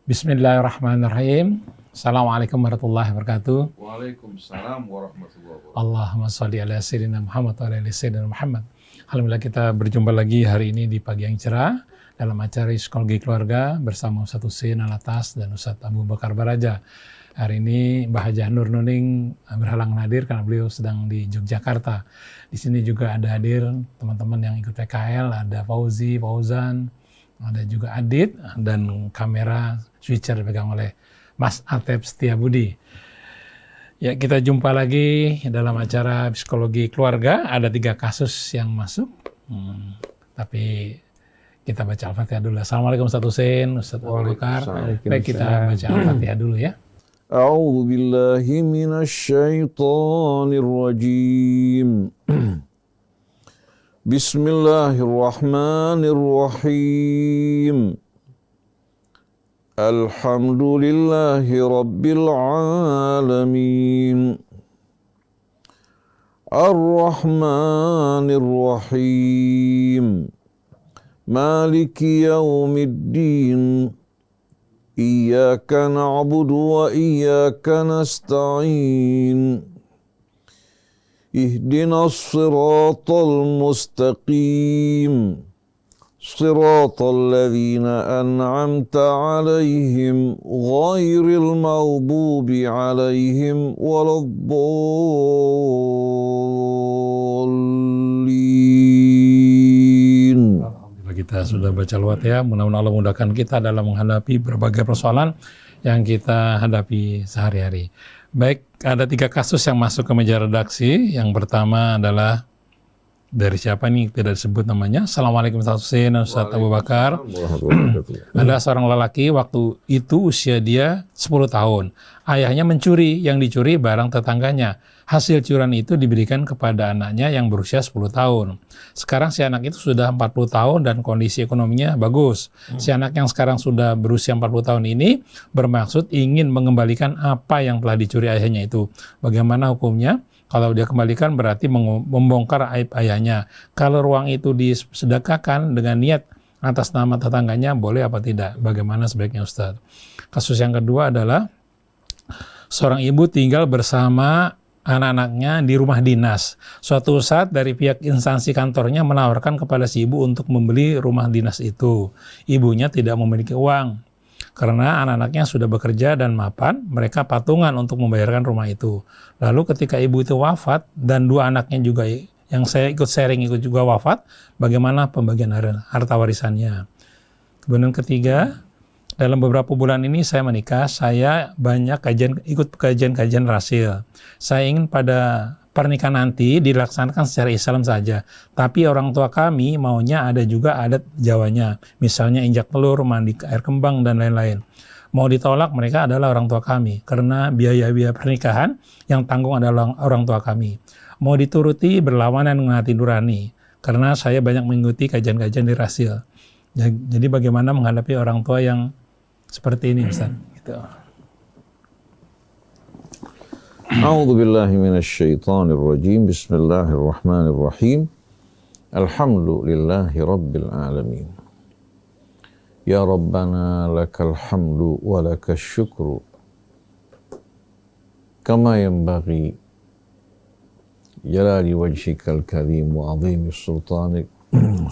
Bismillahirrahmanirrahim. Assalamualaikum warahmatullahi wabarakatuh. Waalaikumsalam warahmatullahi wabarakatuh. Allahumma sholli ala sayyidina Muhammad wa ala ali sayyidina Muhammad. Alhamdulillah kita berjumpa lagi hari ini di pagi yang cerah dalam acara Psikologi Keluarga bersama Ustadz Husein Alatas dan Ustadz Abu Bakar Baraja. Hari ini Mbah Hajah Nur Nuning berhalangan hadir karena beliau sedang di Yogyakarta. Di sini juga ada hadir teman-teman yang ikut PKL, ada Fauzi, Fauzan, ada juga Adit, dan kamera switcher dipegang oleh Mas Atep Setiabudi. Ya, kita jumpa lagi dalam acara Psikologi Keluarga. Ada 3 kasus yang masuk, tapi kita baca Al-Fatihah dulu. Assalamualaikum Ustadz Husein, Ustadz Abu Bakar. Baik, kita baca Al-Fatihah dulu ya. A'udzu billahi minasy syaithanir rajim. Bismillahirrahmanirrahim. Alhamdulillahi rabbil alamin. Ar-Rahmanir Rahim. Maliki yaumiddin. Iyyaka na'budu wa iyyaka nasta'in. Ihdinas siratal mustaqim. Siratal ladzina an'amta 'alaihim ghairil maghdubi 'alaihim waladdallin. Kita sudah baca Al-Fatihah, mudah-mudahan Allah mudahkan kita dalam menghadapi berbagai persoalan yang kita hadapi sehari-hari. Baik, ada 3 kasus yang masuk ke meja redaksi. Yang pertama adalah dari siapa nih, tidak disebut namanya. Assalamualaikum Ustadz Husein, Ustadz Abu Bakar. Ada seorang lelaki, waktu itu usia dia 10 tahun. Ayahnya mencuri, yang dicuri barang tetangganya. Hasil curian itu diberikan kepada anaknya yang berusia 10 tahun. Sekarang si anak itu sudah 40 tahun dan kondisi ekonominya bagus. Si anak yang sekarang sudah berusia 40 tahun ini bermaksud ingin mengembalikan apa yang telah dicuri ayahnya itu. Bagaimana hukumnya? Kalau dia kembalikan berarti membongkar aib ayahnya. Kalau ruang itu disedekahkan dengan niat atas nama tetangganya, boleh apa tidak? Bagaimana sebaiknya Ustaz? Kasus yang kedua adalah seorang ibu tinggal bersama anak-anaknya di rumah dinas. Suatu saat dari pihak instansi kantornya menawarkan kepada si ibu untuk membeli rumah dinas itu. Ibunya tidak memiliki uang. Karena anak-anaknya sudah bekerja dan mapan, mereka patungan untuk membayarkan rumah itu. Lalu ketika ibu itu wafat dan 2 anaknya juga yang saya ikut sharing ikut juga wafat, bagaimana pembagian harta warisannya? Kemudian ketiga, dalam beberapa bulan ini saya menikah, saya banyak ikut kajian-kajian rasil. Saya ingin pada pernikahan nanti dilaksanakan secara Islam saja. Tapi orang tua kami maunya ada juga adat Jawanya. Misalnya injak telur, mandi air kembang, dan lain-lain. Mau ditolak mereka adalah orang tua kami. Karena biaya-biaya pernikahan yang tanggung adalah orang tua kami. Mau dituruti berlawanan dengan hati nurani. Karena saya banyak mengikuti kajian-kajian di rasil. Jadi bagaimana menghadapi orang tua yang seperti ini, Ustaz? Gitu. A'udzu billahi minasy syaithanir rajim. Bismillahirrahmanirrahim. Alhamdulillahi rabbil alamin. Ya Rabbana lakal hamdu wa lakash syukru kama yanbaghi jalali wajhikal karim wa 'azimi sultanik.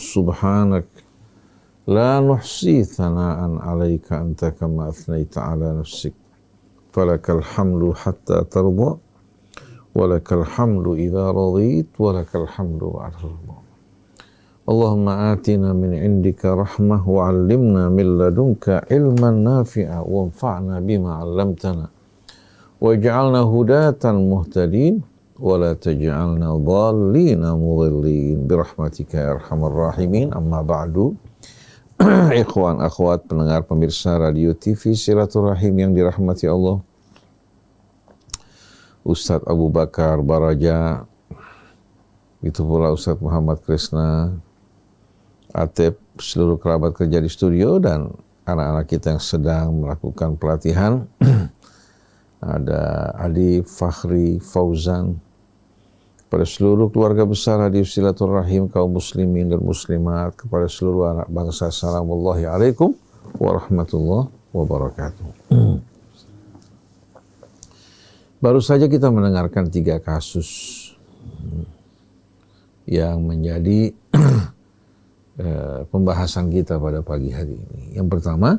Subhanak la nuhsi thana'an 'alaika anta kama athnaita 'ala nafsik. Falakal hamdu hatta tarda, walakal hamdu idza radit, walakal hamdu ba'da ridha. Allahumma atina min indika rahmah wa 'allimna min ladunka ilman nafi'a wanfa'na bima 'allamtana waj'alna hudatan muhtadin wa la taj'alna dhallina mudhillin birahmatika ya arhamar rahimin. Amma ba'du. Ikhwan, akhwat, pendengar, pemirsa radio TV Silaturahim yang dirahmati Allah. Ustadz Abu Bakar Baraja, itu pula Ustadz Muhammad Krisna, Atep, seluruh kerabat kerja di studio, dan anak-anak kita yang sedang melakukan pelatihan. Ada Adi, Fakhri, Fauzan, kepada seluruh keluarga besar Radio Silaturahim, kaum muslimin dan muslimat, kepada seluruh anak bangsa, assalamualaikum warahmatullahi wabarakatuh. Baru saja kita mendengarkan 3 kasus yang menjadi pembahasan kita pada pagi hari ini. Yang pertama,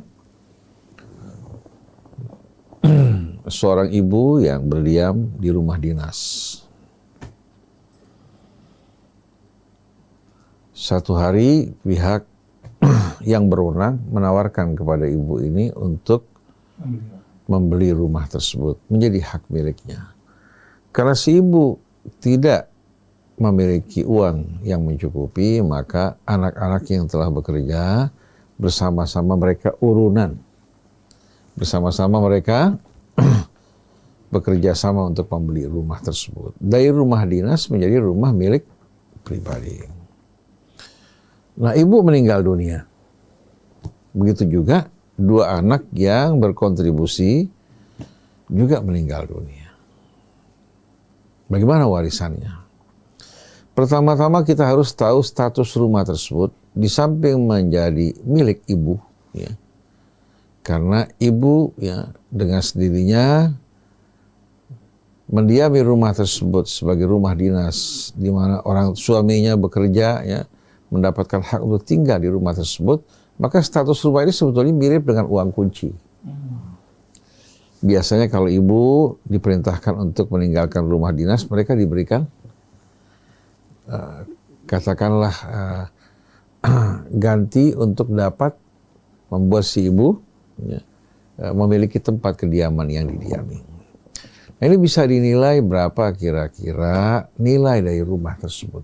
seorang ibu yang berdiam di rumah dinas. Satu hari pihak yang berwenang menawarkan kepada ibu ini untuk membeli rumah tersebut menjadi hak miliknya. Karena si ibu tidak memiliki uang yang mencukupi, maka anak-anak yang telah bekerja bersama-sama mereka urunan. Bersama-sama mereka bekerja sama untuk membeli rumah tersebut. Dari rumah dinas menjadi rumah milik pribadi. Nah, ibu meninggal dunia. Begitu juga 2 anak yang berkontribusi juga meninggal dunia. Bagaimana warisannya? Pertama-tama kita harus tahu status rumah tersebut di samping menjadi milik ibu, ya. Karena ibu ya dengan sendirinya mendiami rumah tersebut sebagai rumah dinas di mana orang suaminya bekerja ya, mendapatkan hak untuk tinggal di rumah tersebut, maka status rumah ini sebetulnya mirip dengan uang kunci. Biasanya kalau ibu diperintahkan untuk meninggalkan rumah dinas, mereka diberikan katakanlah ganti untuk dapat membuat si ibu ya, memiliki tempat kediaman yang didiami. Nah, ini bisa dinilai berapa kira-kira nilai dari rumah tersebut.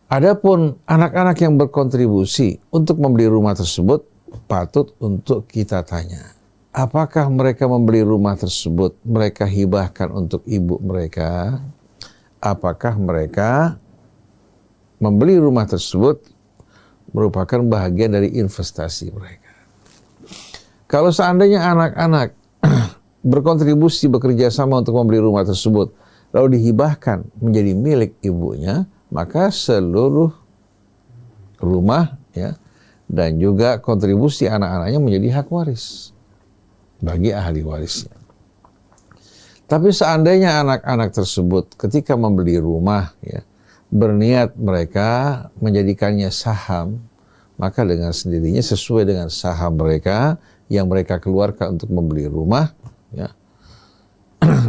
Adapun anak-anak yang berkontribusi untuk membeli rumah tersebut, patut untuk kita tanya. Apakah mereka membeli rumah tersebut, mereka hibahkan untuk ibu mereka? Apakah mereka membeli rumah tersebut merupakan bagian dari investasi mereka? Kalau seandainya anak-anak berkontribusi bekerja sama untuk membeli rumah tersebut, lalu dihibahkan menjadi milik ibunya, maka seluruh rumah ya dan juga kontribusi anak-anaknya menjadi hak waris bagi ahli warisnya. Tapi seandainya anak-anak tersebut ketika membeli rumah ya berniat mereka menjadikannya saham, maka dengan sendirinya sesuai dengan saham mereka yang mereka keluarkan untuk membeli rumah ya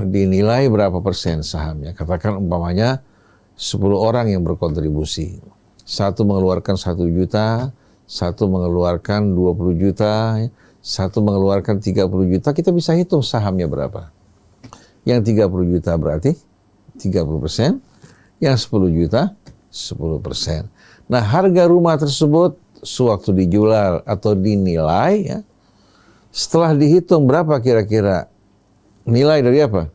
dinilai berapa persen sahamnya. Katakan umpamanya 10 orang yang berkontribusi. Satu mengeluarkan 1 juta, satu mengeluarkan 20 juta, satu mengeluarkan 30 juta, kita bisa hitung sahamnya berapa. Yang 30 juta berarti 30%, yang 10 juta 10%. Nah, harga rumah tersebut sewaktu dijual atau dinilai ya, setelah dihitung berapa kira-kira nilai dari apa?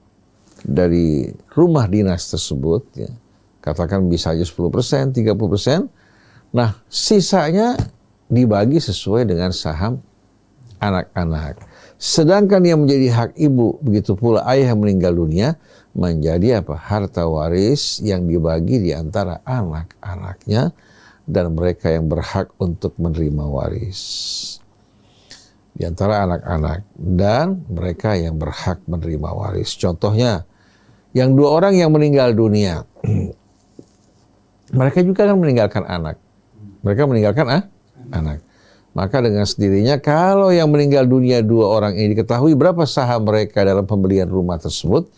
Dari rumah dinas tersebut ya. Katakan bisa aja 10%, 30%. Nah, sisanya dibagi sesuai dengan saham anak-anak. Sedangkan yang menjadi hak ibu, begitu pula ayah yang meninggal dunia, menjadi apa? Harta waris yang dibagi di antara anak-anaknya dan mereka yang berhak untuk menerima waris. Di antara anak-anak dan mereka yang berhak menerima waris. Contohnya, yang 2 orang yang meninggal dunia, mereka juga akan meninggalkan anak. Mereka meninggalkan anak. Maka dengan sendirinya kalau yang meninggal dunia 2 orang ini diketahui berapa saham mereka dalam pembelian rumah tersebut,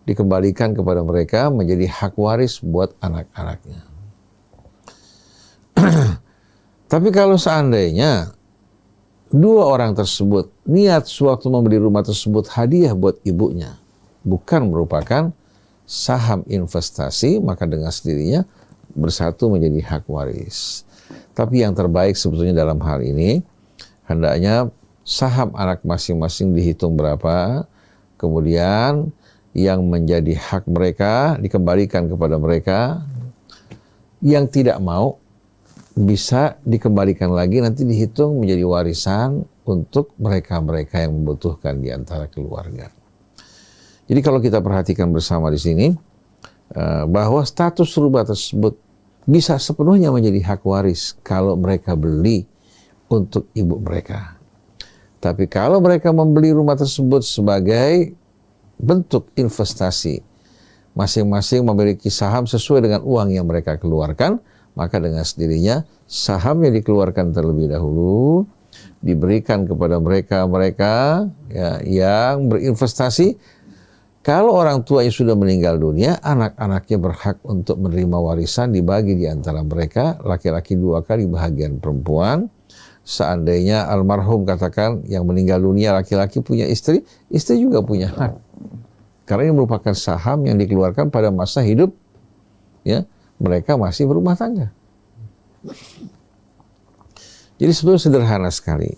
dikembalikan kepada mereka menjadi hak waris buat anak-anaknya. Tapi kalau seandainya 2 orang tersebut niat sewaktu membeli rumah tersebut hadiah buat ibunya, bukan merupakan saham investasi, maka dengan sendirinya bersatu menjadi hak waris. Tapi yang terbaik sebetulnya dalam hal ini, hendaknya saham anak masing-masing dihitung berapa, kemudian yang menjadi hak mereka dikembalikan kepada mereka, yang tidak mau bisa dikembalikan lagi, nanti dihitung menjadi warisan untuk mereka-mereka yang membutuhkan di antara keluarga. Jadi kalau kita perhatikan bersama di sini, bahwa status rumah tersebut bisa sepenuhnya menjadi hak waris kalau mereka beli untuk ibu mereka. Tapi kalau mereka membeli rumah tersebut sebagai bentuk investasi, masing-masing memiliki saham sesuai dengan uang yang mereka keluarkan, maka dengan sendirinya saham yang dikeluarkan terlebih dahulu diberikan kepada mereka ya, yang berinvestasi. Kalau orang tuanya sudah meninggal dunia, anak-anaknya berhak untuk menerima warisan, dibagi di antara mereka, laki-laki 2 kali bahagian perempuan. Seandainya almarhum, katakan yang meninggal dunia laki-laki punya istri, istri juga punya hak. Karena ini merupakan saham yang dikeluarkan pada masa hidup ya, mereka masih berumah tangga. Jadi sebetulnya sederhana sekali.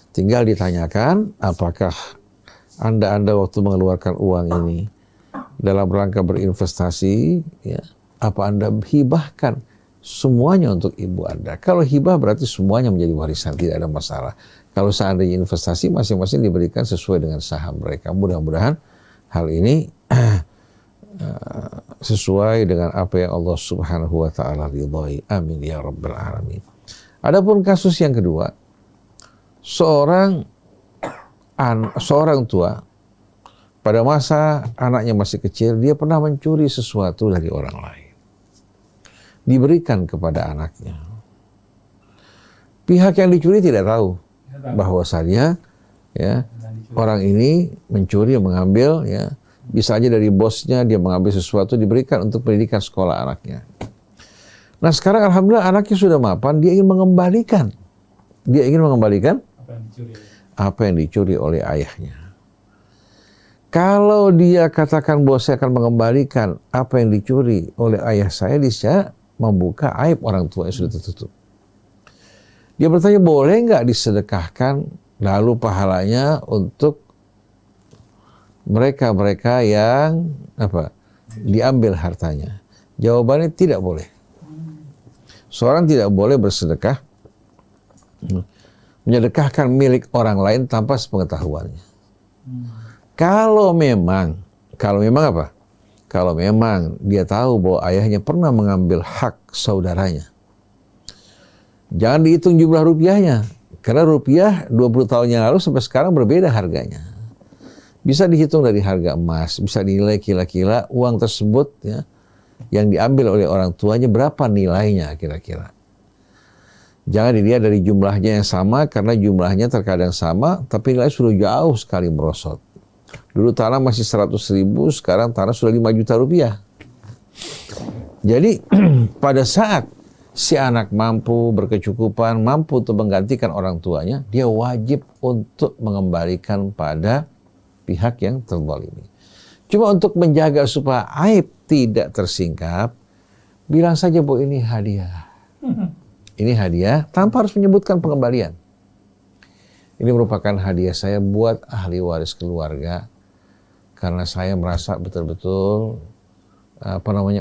Tinggal ditanyakan, apakah Anda waktu mengeluarkan uang ini dalam rangka berinvestasi, ya, apa Anda hibahkan semuanya untuk ibu Anda? Kalau hibah berarti semuanya menjadi warisan, tidak ada masalah. Kalau seandainya investasi, masing-masing diberikan sesuai dengan saham mereka. Mudah-mudahan hal ini sesuai dengan apa yang Allah Subhanahu wa taala ridhai. Amin ya rabbal alamin. Adapun kasus yang kedua, seorang tua pada masa anaknya masih kecil, dia pernah mencuri sesuatu dari orang lain, diberikan kepada anaknya. Pihak yang dicuri tidak tahu bahwasannya ya, orang ini mencuri, mengambil, ya, bisa aja dari bosnya dia mengambil sesuatu, diberikan untuk pendidikan sekolah anaknya. Nah sekarang alhamdulillah anaknya sudah mapan, dia ingin mengembalikan apa yang dicuri oleh ayahnya. Kalau dia katakan bahwa saya akan mengembalikan apa yang dicuri oleh ayah saya, dia membuka aib orang tua yang sudah tertutup. Dia bertanya, boleh nggak disedekahkan lalu pahalanya untuk mereka yang diambil hartanya? Jawabannya tidak boleh. Seorang tidak boleh bersedekah, menyedekahkan milik orang lain tanpa sepengetahuannya. Kalau memang dia tahu bahwa ayahnya pernah mengambil hak saudaranya, jangan dihitung jumlah rupiahnya, karena rupiah 20 tahun yang lalu sampai sekarang berbeda harganya. Bisa dihitung dari harga emas, bisa dinilai kira-kira uang tersebut ya, yang diambil oleh orang tuanya berapa nilainya kira-kira. Jangan dilihat dari jumlahnya yang sama, karena jumlahnya terkadang sama, tapi nilai sudah jauh sekali merosot. Dulu tanah masih 100.000, sekarang tanah sudah 5 juta rupiah. Jadi pada saat si anak mampu, berkecukupan, mampu untuk menggantikan orang tuanya, dia wajib untuk mengembalikan pada pihak yang terzalimi. Cuma untuk menjaga supaya aib tidak tersingkap, bilang saja bahwa ini hadiah. Ini hadiah tanpa harus menyebutkan pengembalian. Ini merupakan hadiah saya buat ahli waris keluarga, karena saya merasa betul-betul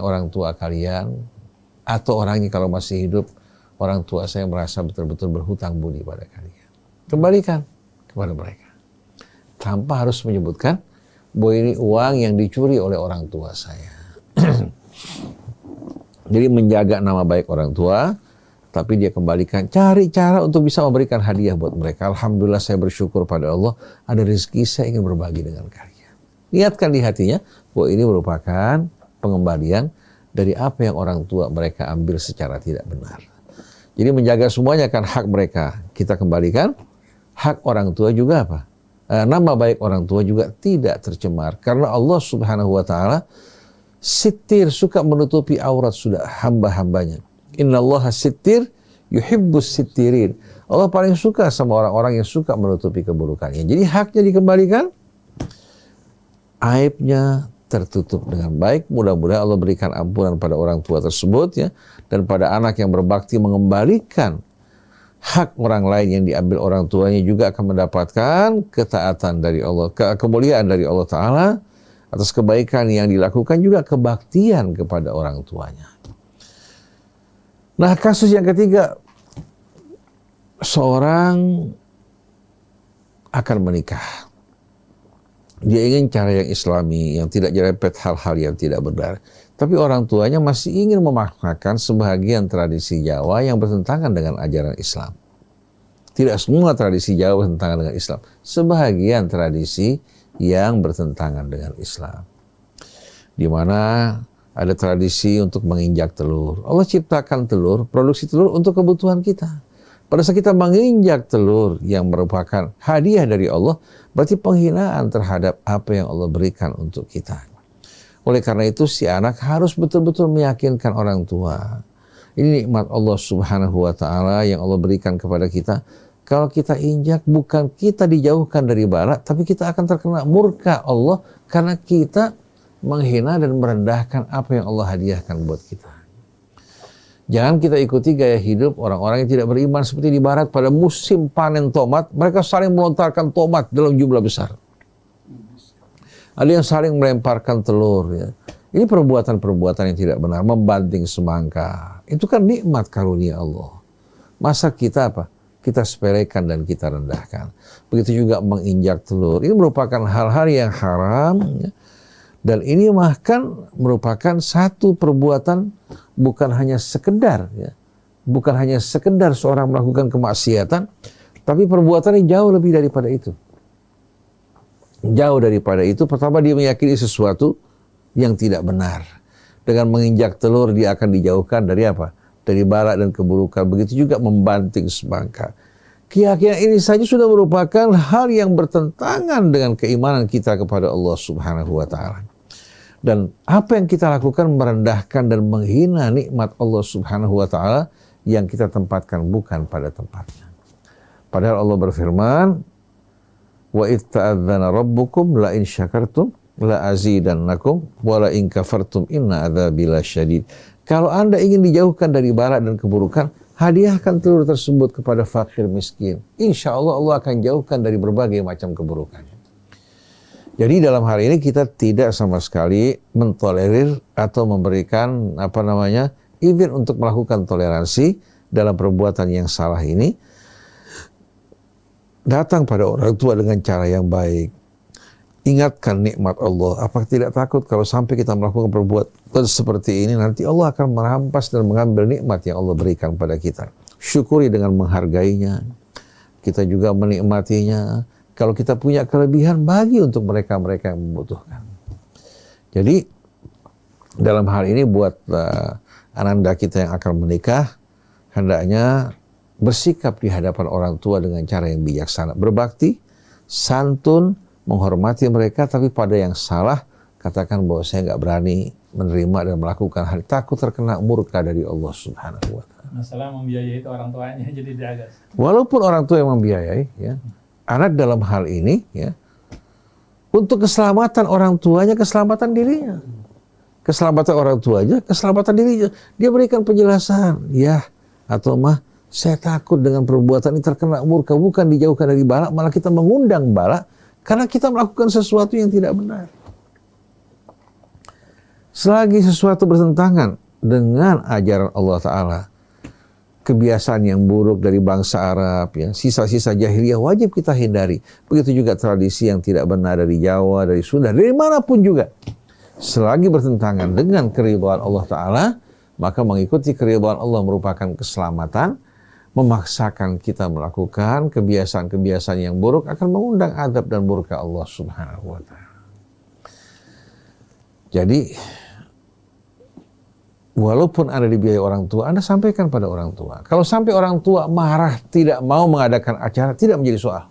orang tua kalian, atau orangnya kalau masih hidup, orang tua saya merasa betul-betul berhutang budi pada kalian. Kembalikan kepada mereka. Tanpa harus menyebutkan bahwa ini uang yang dicuri oleh orang tua saya. Jadi menjaga nama baik orang tua, tapi dia kembalikan. Cari cara untuk bisa memberikan hadiah buat mereka. Alhamdulillah saya bersyukur pada Allah, ada rezeki, saya ingin berbagi dengan kalian. Niatkan di hatinya bahwa ini merupakan pengembalian dari apa yang orang tua mereka ambil secara tidak benar. Jadi menjaga semuanya kan hak mereka, kita kembalikan. Hak orang tua juga nama baik orang tua juga tidak tercemar, karena Allah Subhanahu wa taala sitir, suka menutupi aurat sudah hamba-hambanya. Innallaha sittir yuhibbus sittirin. Allah paling suka sama orang-orang yang suka menutupi keburukannya. Jadi haknya dikembalikan, aibnya tertutup dengan baik. Mudah-mudahan Allah berikan ampunan pada orang tua tersebut ya, dan pada anak yang berbakti mengembalikan hak orang lain yang diambil orang tuanya, juga akan mendapatkan ketaatan dari Allah, kemuliaan dari Allah Ta'ala atas kebaikan yang dilakukan, juga kebaktian kepada orang tuanya. Nah, kasus yang ketiga, seorang akan menikah. Dia ingin cara yang islami, yang tidak nyerempet hal-hal yang tidak benar. Tapi orang tuanya masih ingin memaknakan sebagian tradisi Jawa yang bertentangan dengan ajaran Islam. Tidak semua tradisi Jawa bertentangan dengan Islam. Sebahagian tradisi yang bertentangan dengan Islam. Di mana ada tradisi untuk menginjak telur. Allah ciptakan telur, produksi telur untuk kebutuhan kita. Pada saat kita menginjak telur yang merupakan hadiah dari Allah, berarti penghinaan terhadap apa yang Allah berikan untuk kita. Oleh karena itu si anak harus betul-betul meyakinkan orang tua. Ini nikmat Allah Subhanahu wa Ta'ala yang Allah berikan kepada kita. Kalau kita injak, bukan kita dijauhkan dari bala, tapi kita akan terkena murka Allah karena kita menghina dan merendahkan apa yang Allah hadiahkan buat kita. Jangan kita ikuti gaya hidup orang-orang yang tidak beriman seperti di barat pada musim panen tomat, mereka saling melontarkan tomat dalam jumlah besar. Ada yang saling melemparkan telur. Ya. Ini perbuatan-perbuatan yang tidak benar, membanting semangka. Itu kan nikmat karunia Allah. Masa kita apa? Kita sepelekan dan kita rendahkan. Begitu juga menginjak telur. Ini merupakan hal-hal yang haram. Ya. Dan ini bahkan merupakan satu perbuatan bukan hanya sekedar. Ya. Bukan hanya sekedar seorang melakukan kemaksiatan. Tapi perbuatannya jauh lebih daripada itu. Jauh daripada itu. Pertama dia meyakini sesuatu yang tidak benar. Dengan menginjak telur dia akan dijauhkan dari apa? Dari bala dan keburukan. Begitu juga membanting semangka. Keyakinan ini saja sudah merupakan hal yang bertentangan dengan keimanan kita kepada Allah Subhanahu wa Ta'ala. Dan apa yang kita lakukan merendahkan dan menghina nikmat Allah Subhanahu wa Ta'ala yang kita tempatkan bukan pada tempatnya. Padahal Allah berfirman, wa idh ta'adzana rabbukum la in syakartum la azidannakum wa la in kafartum inna adzabi lasyadid. Kalau Anda ingin dijauhkan dari bala dan keburukan, hadiahkan telur tersebut kepada fakir miskin. Insya Allah Allah akan jauhkan dari berbagai macam keburukan. Jadi dalam hal ini kita tidak sama sekali mentolerir atau memberikan izin untuk melakukan toleransi dalam perbuatan yang salah ini. Datang pada orang tua dengan cara yang baik. Ingatkan nikmat Allah. Apakah tidak takut kalau sampai kita melakukan perbuatan seperti ini, nanti Allah akan merampas dan mengambil nikmat yang Allah berikan pada kita. Syukuri dengan menghargainya. Kita juga menikmatinya. Kalau kita punya kelebihan, bagi untuk mereka-mereka yang membutuhkan. Jadi, dalam hal ini buat ananda kita yang akan menikah, hendaknya bersikap di hadapan orang tua dengan cara yang bijaksana. Berbakti, santun, menghormati mereka, tapi pada yang salah, katakan bahwa saya nggak berani menerima dan melakukan hal, takut terkena murka dari Allah Subhanahu wa Ta'ala. Masalah membiayai itu orang tuanya, jadi diagas. Walaupun orang tua yang membiayai, ya, anak dalam hal ini, ya, untuk keselamatan orang tuanya, keselamatan dirinya. Keselamatan orang tuanya, keselamatan dirinya. Dia berikan penjelasan, ya, atau saya takut dengan perbuatan ini terkena murka, bukan dijauhkan dari bala, malah kita mengundang bala, karena kita melakukan sesuatu yang tidak benar. Selagi sesuatu bertentangan dengan ajaran Allah Ta'ala, kebiasaan yang buruk dari bangsa Arab, ya, sisa-sisa jahiliyah wajib kita hindari. Begitu juga tradisi yang tidak benar dari Jawa, dari Sunda, dari manapun juga. Selagi bertentangan dengan keridhaan Allah Ta'ala, maka mengikuti keridhaan Allah merupakan keselamatan. Memaksakan kita melakukan kebiasaan-kebiasaan yang buruk akan mengundang azab dan murka Allah Subhanahu wa Ta'ala. Jadi, walaupun Anda dibiayai orang tua, Anda sampaikan pada orang tua. Kalau sampai orang tua marah, tidak mau mengadakan acara, tidak menjadi soal.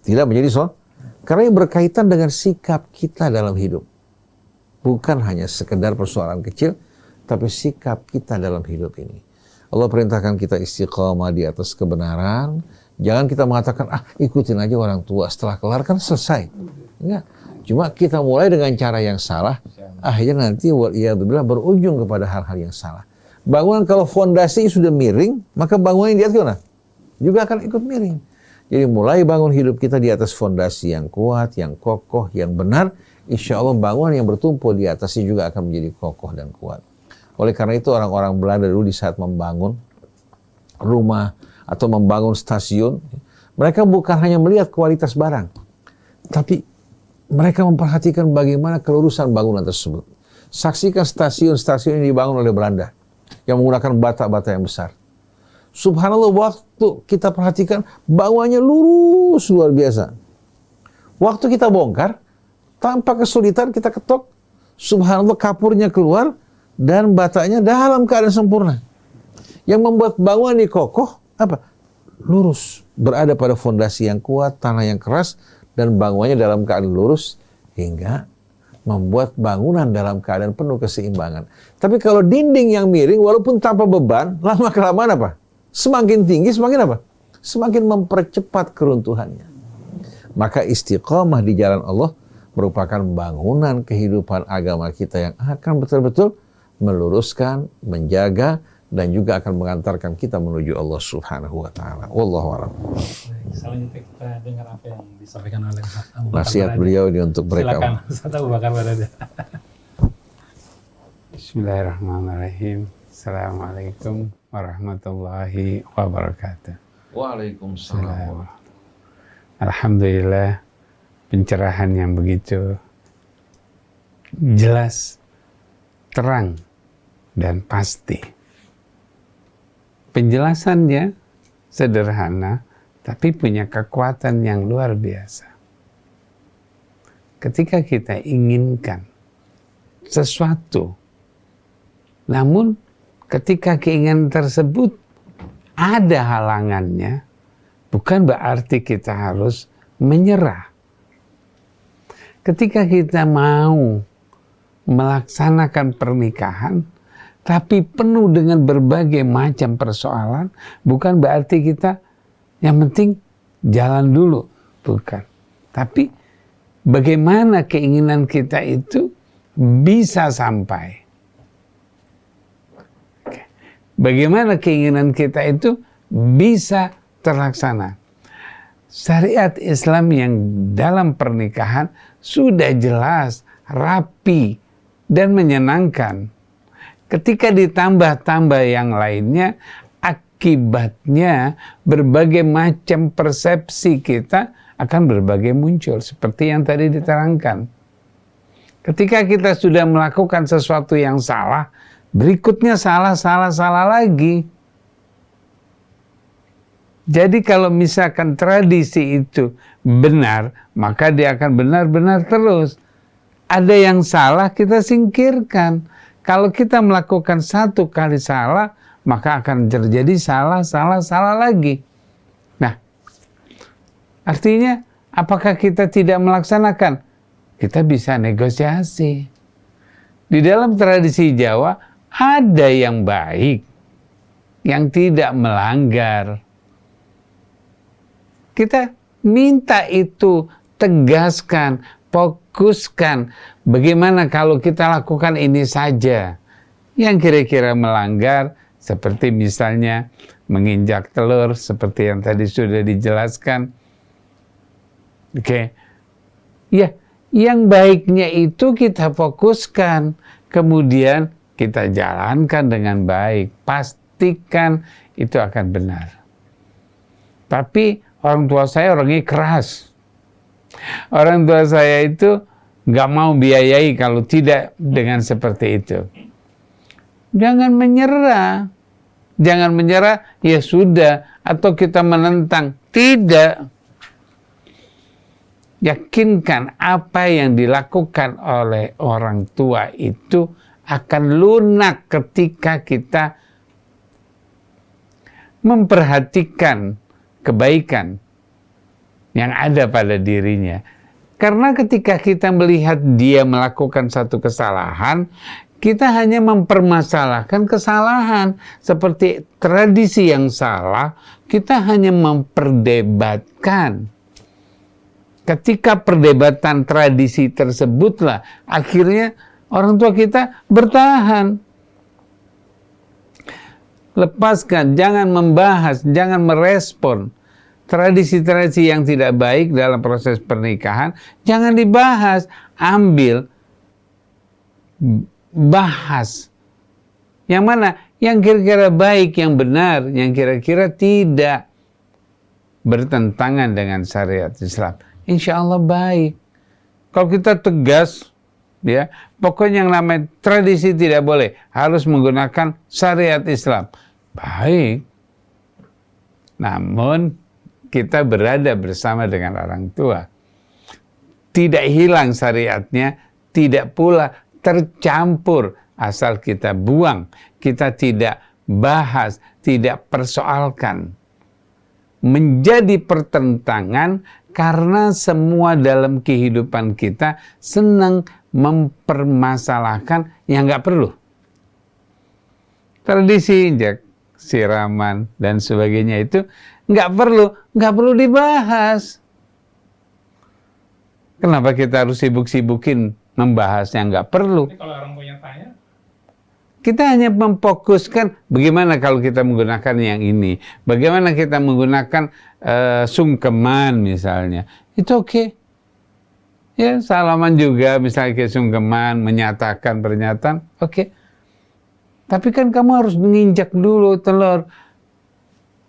Tidak menjadi soal. Karena ini berkaitan dengan sikap kita dalam hidup. Bukan hanya sekedar persoalan kecil, tapi sikap kita dalam hidup ini. Allah perintahkan kita istiqamah di atas kebenaran. Jangan kita mengatakan, ikutin aja orang tua. Setelah kelar kan selesai. Enggak. Cuma kita mulai dengan cara yang salah. Akhirnya nanti waliyadzubillah berujung kepada hal-hal yang salah. Bangunan kalau fondasi sudah miring, maka bangunan yang di atas gimana? Juga akan ikut miring. Jadi mulai bangun hidup kita di atas fondasi yang kuat, yang kokoh, yang benar. Insya Allah bangunan yang bertumpu di atasnya juga akan menjadi kokoh dan kuat. Oleh karena itu orang-orang Belanda dulu di saat membangun rumah atau membangun stasiun, mereka bukan hanya melihat kualitas barang, tapi mereka memperhatikan bagaimana kelurusan bangunan tersebut. Saksikan stasiun-stasiun yang dibangun oleh Belanda yang menggunakan bata-bata yang besar. Subhanallah, waktu kita perhatikan bangunannya lurus luar biasa. Waktu kita bongkar, tanpa kesulitan kita ketok, subhanallah kapurnya keluar dan batanya dalam keadaan sempurna. Yang membuat bangunan ini kokoh apa? Lurus, berada pada fondasi yang kuat, tanah yang keras, dan bangunannya dalam keadaan lurus hingga membuat bangunan dalam keadaan penuh keseimbangan. Tapi kalau dinding yang miring, walaupun tanpa beban, lama-kelamaan apa? Semakin tinggi, semakin apa? Semakin mempercepat keruntuhannya. Maka istiqamah di jalan Allah merupakan bangunan kehidupan agama kita yang akan betul-betul meluruskan, menjaga, dan juga akan mengantarkan kita menuju Allah Subhanahu wa taala. Wallahu a'lam. Selanjutnya kita dengar apa yang disampaikan oleh Abu Bakar Nasihat Barada. beliau ini untuk mereka. Silakan Ustaz Abu Bakar Barada. Bismillahirrahmanirrahim. Assalamualaikum warahmatullahi wabarakatuh. Waalaikumsalam. Alhamdulillah, pencerahan yang begitu jelas, terang, dan pasti. Penjelasannya sederhana, tapi punya kekuatan yang luar biasa. Ketika kita inginkan sesuatu, namun ketika keinginan tersebut ada halangannya, bukan berarti kita harus menyerah. Ketika kita mau melaksanakan pernikahan, tapi penuh dengan berbagai macam persoalan, bukan berarti kita yang penting jalan dulu, bukan. Tapi bagaimana keinginan kita itu bisa sampai. Bagaimana keinginan kita itu bisa terlaksana. Syariat Islam yang dalam pernikahan sudah jelas, rapi, dan menyenangkan. Ketika ditambah-tambah yang lainnya, akibatnya berbagai macam persepsi kita akan berbagai muncul. Seperti yang tadi diterangkan. Ketika kita sudah melakukan sesuatu yang salah, berikutnya salah lagi. Jadi kalau misalkan tradisi itu benar, maka dia akan benar-benar terus. Ada yang salah, kita singkirkan. Kalau kita melakukan satu kali salah, maka akan terjadi salah lagi. Nah, artinya apakah kita tidak melaksanakan? Kita bisa negosiasi. Di dalam tradisi Jawa, ada yang baik, yang tidak melanggar. Kita minta itu, tegaskan, fokuskan. Bagaimana kalau kita lakukan ini saja? Yang kira-kira melanggar, seperti misalnya menginjak telur, seperti yang tadi sudah dijelaskan. Oke. Ya, yang baiknya itu kita fokuskan. Kemudian kita jalankan dengan baik. Pastikan itu akan benar. Tapi orang tua saya orangnya keras. Orang tua saya itu nggak mau biayai kalau tidak dengan seperti itu. Jangan menyerah. Jangan menyerah, ya sudah. Atau kita menentang. Tidak. Yakinkan apa yang dilakukan oleh orang tua itu akan lunak ketika kita memperhatikan kebaikan yang ada pada dirinya. Karena ketika kita melihat dia melakukan satu kesalahan, kita hanya mempermasalahkan kesalahan. Seperti tradisi yang salah, kita hanya memperdebatkan. Ketika perdebatan tradisi tersebutlah, akhirnya orang tua kita bertahan. Lepaskan, jangan membahas, jangan merespon. Tradisi-tradisi yang tidak baik dalam proses pernikahan, jangan dibahas. Ambil, bahas. Yang mana? Yang kira-kira baik, yang benar, yang kira-kira tidak bertentangan dengan syariat Islam. Insya Allah baik. Kalau kita tegas, ya, pokoknya yang namanya tradisi tidak boleh, harus menggunakan syariat Islam. Baik. Namun kita berada bersama dengan orang tua. Tidak hilang syariatnya, tidak pula tercampur asal kita buang. Kita tidak bahas, tidak persoalkan. Menjadi pertentangan karena semua dalam kehidupan kita senang mempermasalahkan yang nggak perlu. Tradisi, siraman, dan sebagainya itu nggak perlu dibahas. Kenapa kita harus sibuk-sibukin membahas yang nggak perlu? Jadi kalau orang punya tanya, Kita hanya memfokuskan bagaimana kalau kita menggunakan yang ini. Bagaimana kita menggunakan sungkeman misalnya. Itu oke. Ya, salaman juga misalnya ke sungkeman, menyatakan pernyataan, oke. Tapi kan kamu harus menginjak dulu telur.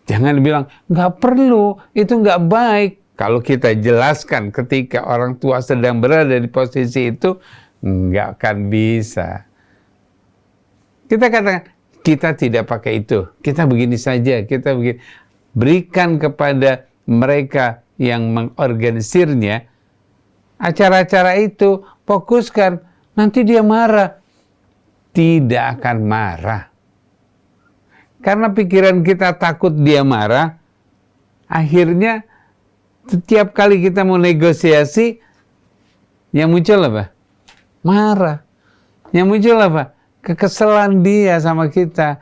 Jangan bilang, nggak perlu, itu nggak baik. Kalau kita jelaskan ketika orang tua sedang berada di posisi itu, nggak akan bisa. Kita katakan, kita tidak pakai itu. Kita begini saja, kita begini. Berikan kepada mereka yang mengorganisirnya, acara-acara itu, fokuskan. Nanti dia marah. Tidak akan marah. Karena pikiran kita takut dia marah, akhirnya setiap kali kita mau negosiasi, yang muncul apa? Marah. Yang muncul apa? Kekesalan dia sama kita.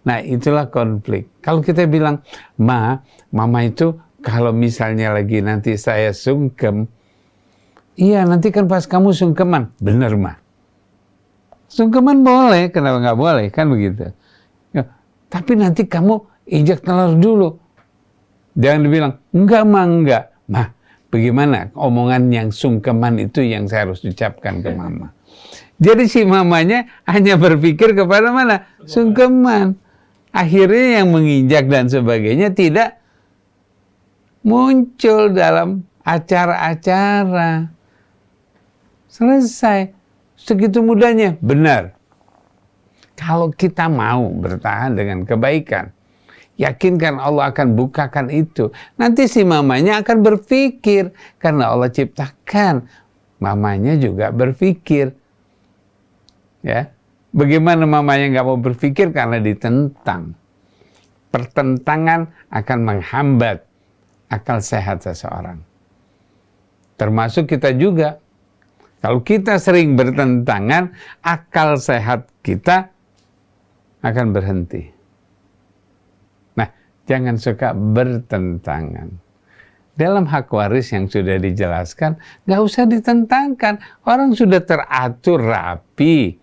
Nah, itulah konflik. Kalau kita bilang, mama itu kalau misalnya lagi nanti saya sungkem, iya nanti kan pas kamu sungkeman. Bener, Ma. Sungkeman boleh, kenapa nggak boleh? Kan begitu. Ya, tapi nanti kamu injak telur dulu. Jangan dibilang, enggak, Ma, enggak. Ma, bagaimana omongan yang sungkeman itu yang saya harus ucapkan ke mama. Jadi si mamanya hanya berpikir kepada mana? Sungkeman. Akhirnya yang menginjak dan sebagainya tidak muncul dalam acara-acara. Selesai. Segitu mudahnya. Benar. Kalau kita mau bertahan dengan kebaikan, yakinkan Allah akan bukakan itu. Nanti si mamanya akan berpikir. Karena Allah ciptakan. Mamanya juga berpikir. Ya, bagaimana mamanya nggak mau berpikir karena ditentang. Pertentangan akan menghambat akal sehat seseorang. Termasuk kita juga. Kalau kita sering bertentangan, akal sehat kita akan berhenti. Nah, jangan suka bertentangan. Dalam hak waris yang sudah dijelaskan, nggak usah ditentangkan. Orang sudah teratur rapi.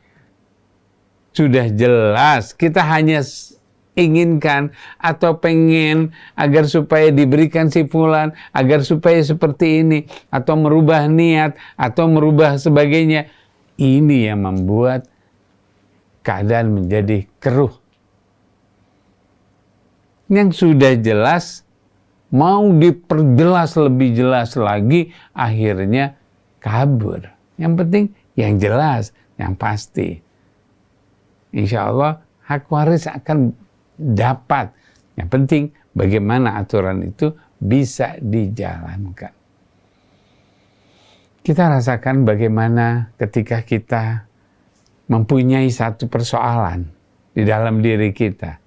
Sudah jelas, kita hanya inginkan atau pengen agar supaya diberikan si fulan, agar supaya seperti ini, atau merubah niat, atau merubah sebagainya. Ini yang membuat keadaan menjadi keruh. Yang sudah jelas, mau diperjelas lebih jelas lagi, akhirnya kabur. Yang penting yang jelas, yang pasti. Insya Allah hak waris akan dapat. Yang penting bagaimana aturan itu bisa dijalankan. Kita rasakan bagaimana ketika kita mempunyai satu persoalan di dalam diri kita.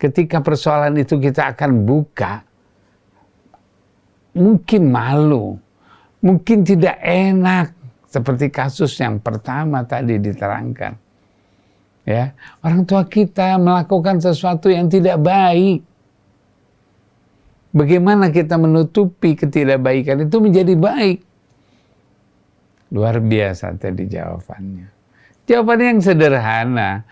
Ketika persoalan itu kita akan buka, mungkin malu, mungkin tidak enak, seperti kasus yang pertama tadi diterangkan. Ya, orang tua kita melakukan sesuatu yang tidak baik. Bagaimana kita menutupi ketidakbaikan itu menjadi baik? Luar biasa tadi jawabannya. Jawabannya yang sederhana.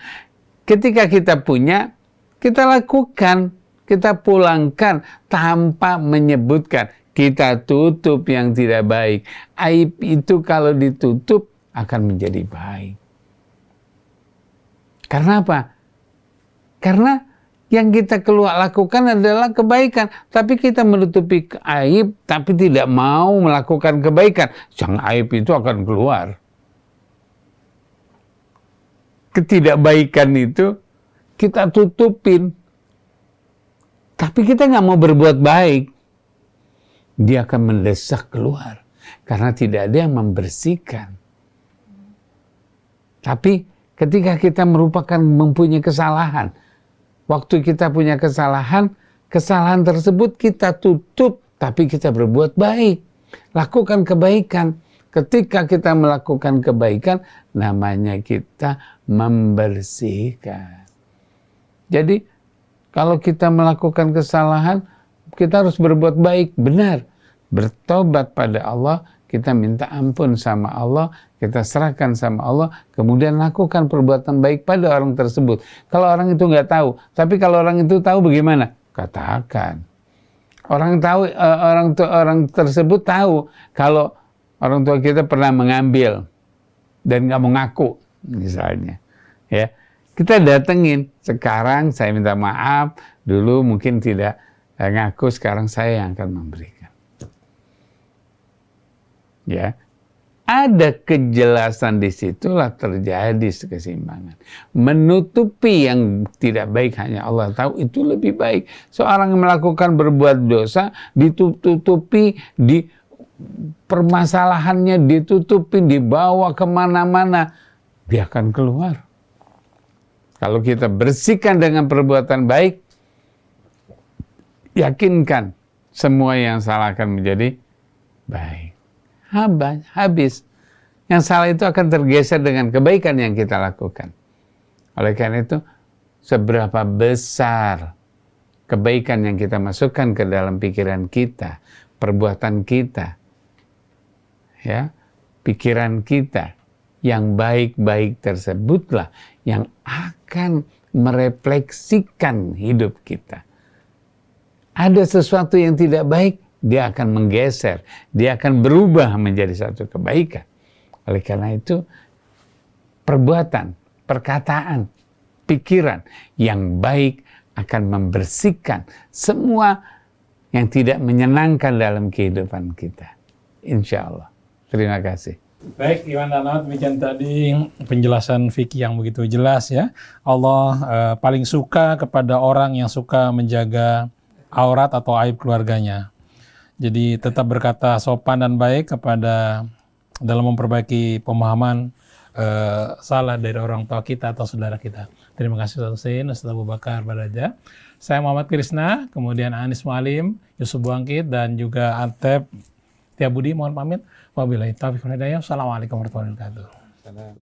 Ketika kita punya, kita lakukan, kita pulangkan tanpa menyebutkan. Kita tutup yang tidak baik. Aib itu kalau ditutup akan menjadi baik. Karena apa? Karena yang kita lakukan adalah kebaikan. Tapi kita menutupi aib, tapi tidak mau melakukan kebaikan. Sang aib itu akan keluar. Ketidakbaikan itu kita tutupin. Tapi kita nggak mau berbuat baik, dia akan mendesak keluar karena tidak ada yang membersihkan. Tapi ketika kita mempunyai kesalahan, waktu kita punya kesalahan tersebut kita tutup, tapi kita berbuat baik, lakukan kebaikan. Ketika kita melakukan kebaikan, namanya kita membersihkan. Jadi, kalau kita melakukan kesalahan, kita harus berbuat baik, benar. Bertobat pada Allah, kita minta ampun sama Allah, kita serahkan sama Allah, kemudian lakukan perbuatan baik pada orang tersebut. Kalau orang itu nggak tahu, tapi kalau orang itu tahu bagaimana? Katakan. Orang tersebut tahu kalau orang tua kita pernah mengambil dan nggak mau ngaku, misalnya, ya kita datengin. Sekarang saya minta maaf, dulu mungkin tidak ngaku, sekarang saya yang akan memberikan. Ya, ada kejelasan di situlah terjadi keseimbangan. Menutupi yang tidak baik hanya Allah tahu, itu lebih baik. Seorang yang melakukan berbuat dosa ditutupi, permasalahannya ditutupi, dibawa kemana-mana, dia akan keluar. Kalau kita bersihkan dengan perbuatan baik, yakinkan semua yang salah akan menjadi baik. Habis. Yang salah itu akan tergeser dengan kebaikan yang kita lakukan. Oleh karena itu, seberapa besar kebaikan yang kita masukkan ke dalam pikiran kita, perbuatan kita, ya, pikiran kita, yang baik-baik tersebutlah yang akan merefleksikan hidup kita. Ada sesuatu yang tidak baik, dia akan menggeser, dia akan berubah menjadi satu kebaikan. Oleh karena itu, perbuatan, perkataan, pikiran yang baik akan membersihkan semua yang tidak menyenangkan dalam kehidupan kita. Insya Allah. Terima kasih. Baik, Iwan dan Ahmad, demikian tadi penjelasan fikih yang begitu jelas ya. Allah paling suka kepada orang yang suka menjaga aurat atau aib keluarganya. Jadi tetap berkata sopan dan baik kepada dalam memperbaiki pemahaman salah dari orang tua kita atau saudara kita. Terima kasih Ustaz Hussein, Ustaz Abu Bakar Baraja. Saya Muhammad Krisna, kemudian Anis Mualim, Yusuf Bangkit, dan juga Antep Tiabudi. Mohon pamit. Wabillahi taufiq wal hidayah. Assalamualaikum warahmatullahi wabarakatuh.